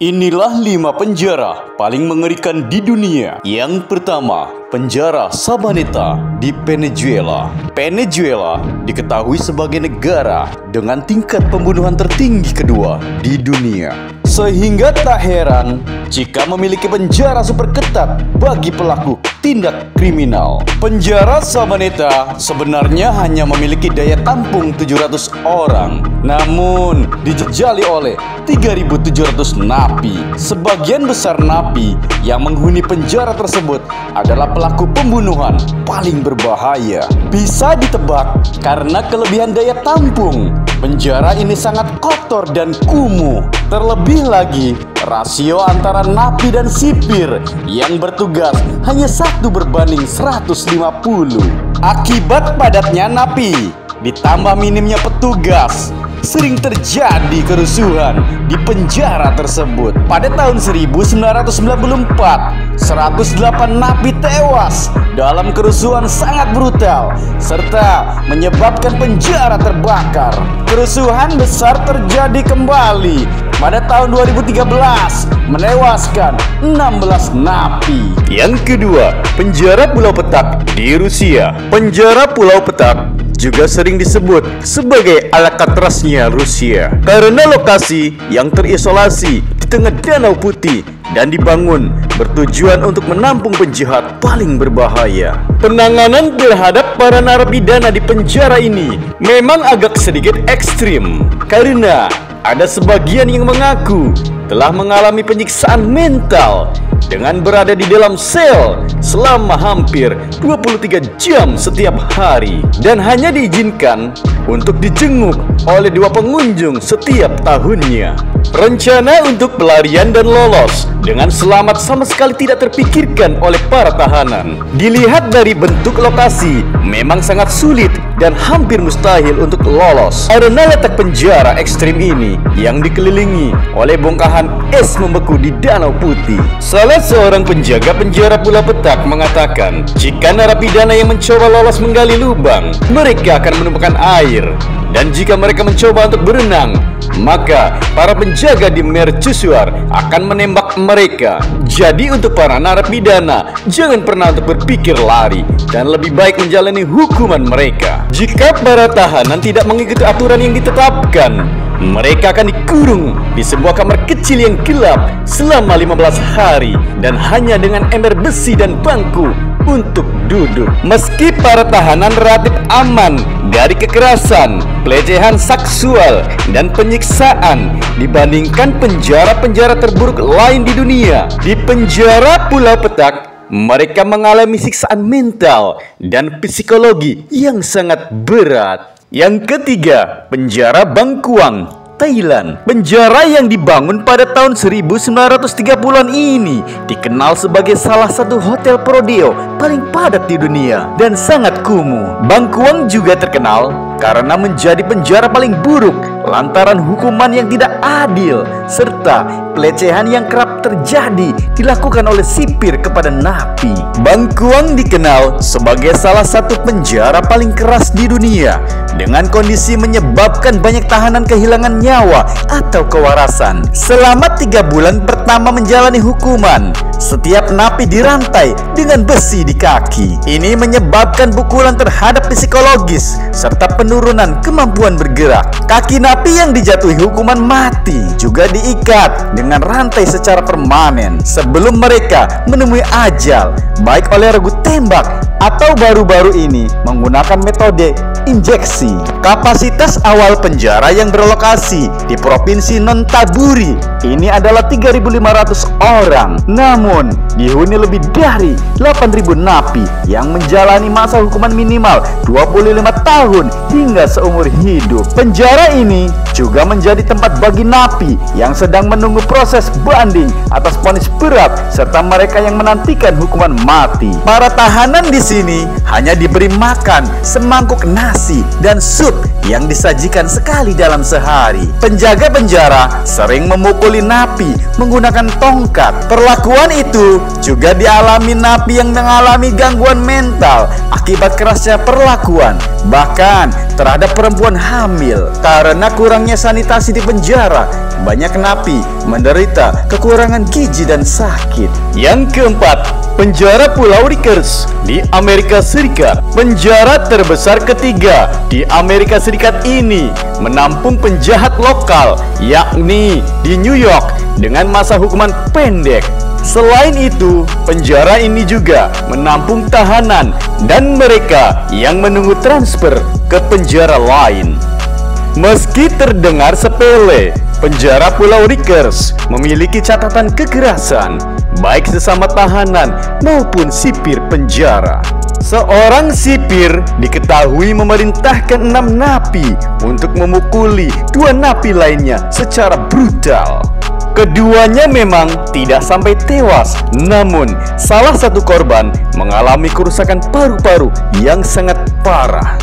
Inilah 5 penjara paling mengerikan di dunia. Yang pertama, penjara Sabaneta di Venezuela. Venezuela diketahui sebagai negara dengan tingkat pembunuhan tertinggi kedua di dunia. Sehingga tak heran jika memiliki penjara super ketat bagi pelaku tindak kriminal. Penjara Sabaneta sebenarnya hanya memiliki daya tampung 700 orang, namun dijejali oleh 3.700 napi. Sebagian besar napi yang menghuni penjara tersebut adalah pelaku pembunuhan paling berbahaya. Bisa ditebak karena kelebihan daya tampung, penjara ini sangat kotor dan kumuh. Terlebih lagi, rasio antara napi dan sipir yang bertugas hanya 1 berbanding 150. Akibat padatnya napi ditambah minimnya petugas, sering terjadi kerusuhan di penjara tersebut. Pada tahun 1994, 108 napi tewas dalam kerusuhan sangat brutal serta menyebabkan penjara terbakar. Kerusuhan besar terjadi kembali pada tahun 2013, menewaskan 16 napi. Yang kedua, penjara Pulau Petak di Rusia. Penjara Pulau Petak juga sering disebut sebagai Alcatraznya Rusia karena lokasi yang terisolasi di tengah Danau Putih dan dibangun bertujuan untuk menampung penjahat paling berbahaya. Penanganan terhadap para narapidana di penjara ini memang agak sedikit ekstrim karena ada sebagian yang mengaku telah mengalami penyiksaan mental dengan berada di dalam sel selama hampir 23 jam setiap hari dan hanya diizinkan untuk dijenguk oleh 2 pengunjung setiap tahunnya. Rencana untuk pelarian dan lolos dengan selamat sama sekali tidak terpikirkan oleh para tahanan. Dilihat dari bentuk lokasi, memang sangat sulit dan hampir mustahil untuk lolos karena letak penjara ekstrim ini yang dikelilingi oleh bongkahan es membeku di Danau Putih. Salah seorang penjaga penjara Pulau Petak mengatakan, jika narapidana yang mencoba lolos menggali lubang, mereka akan menemukan air, dan jika mereka mencoba untuk berenang, maka para penjaga di mercusuar akan menembak mereka. Jadi untuk para narapidana, jangan pernah untuk berpikir lari dan lebih baik menjalani hukuman mereka. Jika para tahanan tidak mengikuti aturan yang ditetapkan, mereka akan dikurung di sebuah kamar kecil yang gelap selama 15 hari dan hanya dengan ember besi dan bangku untuk duduk. Meski para tahanan relatif aman dari kekerasan, pelecehan seksual, dan penyiksaan dibandingkan penjara-penjara terburuk lain di dunia, di penjara Pulau Petak mereka mengalami siksaan mental dan psikologi yang sangat berat. Yang ketiga, penjara Bangkuang, Thailand. Penjara yang dibangun pada tahun 1930-an ini dikenal sebagai salah satu hotel prodeo paling padat di dunia dan sangat kumuh. Bangkuang juga terkenal karena menjadi penjara paling buruk lantaran hukuman yang tidak adil serta pelecehan yang kerap terjadi dilakukan oleh sipir kepada napi. Bangkuang dikenal sebagai salah satu penjara paling keras di dunia dengan kondisi menyebabkan banyak tahanan kehilangan nyawa atau kewarasan. Selama 3 bulan pertama menjalani hukuman, setiap napi dirantai dengan besi di kaki. Ini menyebabkan pukulan terhadap psikologis serta penurunan kemampuan bergerak. Kaki napi yang dijatuhi hukuman mati juga diikat dengan rantai secara permanen sebelum mereka menemui ajal, baik oleh regu tembak atau baru-baru ini menggunakan metode injeksi. Kapasitas awal penjara yang berlokasi di Provinsi Nonthaburi ini adalah 3.500 orang. Namun dihuni lebih dari 8.000 napi yang menjalani masa hukuman minimal 25 tahun hingga seumur hidup. Penjara ini juga menjadi tempat bagi napi yang sedang menunggu proses banding atas vonis berat serta mereka yang menantikan hukuman mati. Para tahanan di sini hanya diberi makan semangkuk nasi dan sup yang disajikan sekali dalam sehari. Penjaga penjara sering memukuli napi menggunakan tongkat. Perlakuan itu juga dialami napi yang mengalami gangguan mental akibat kerasnya perlakuan, bahkan terhadap perempuan hamil. Karena kurangnya sanitasi di penjara, banyak banyak napi menderita kekurangan gizi dan sakit. Yang keempat, penjara Pulau Rikers di Amerika Serikat. Penjara terbesar ketiga di Amerika Serikat ini menampung penjahat lokal, yakni di New York dengan masa hukuman pendek. Selain itu, penjara ini juga menampung tahanan dan mereka yang menunggu transfer ke penjara lain. Meski terdengar sepele, penjara Pulau Rikers memiliki catatan kekerasan, baik sesama tahanan maupun sipir penjara. Seorang sipir diketahui memerintahkan 6 napi untuk memukuli 2 napi lainnya secara brutal. Keduanya memang tidak sampai tewas, namun salah satu korban mengalami kerusakan paru-paru yang sangat parah.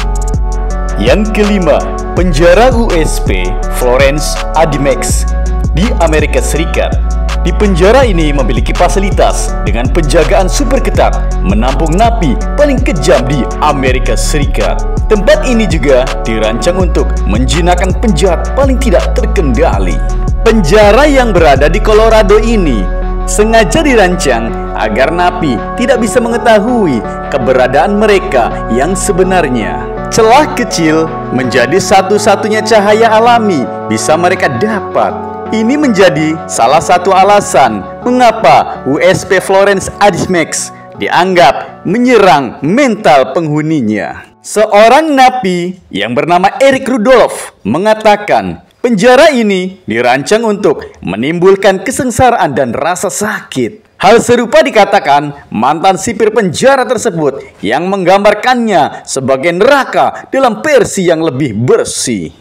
Yang kelima, penjara USP Florence Adimex di Amerika Serikat. Di penjara ini memiliki fasilitas dengan penjagaan super ketat, menampung napi paling kejam di Amerika Serikat. Tempat ini juga dirancang untuk menjinakkan penjahat paling tidak terkendali. Penjara yang berada di Colorado ini sengaja dirancang agar napi tidak bisa mengetahui keberadaan mereka yang sebenarnya. Celah kecil menjadi satu-satunya cahaya alami bisa mereka dapat. Ini menjadi salah satu alasan mengapa USP Florence Adimex dianggap menyerang mental penghuninya. Seorang napi yang bernama Eric Rudolph mengatakan, penjara ini dirancang untuk menimbulkan kesengsaraan dan rasa sakit. Hal serupa dikatakan mantan sipir penjara tersebut yang menggambarkannya sebagai neraka dalam versi yang lebih bersih.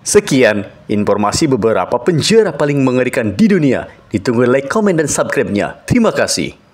Sekian informasi beberapa penjara paling mengerikan di dunia. Ditunggu like, komen, dan subscribe-nya. Terima kasih.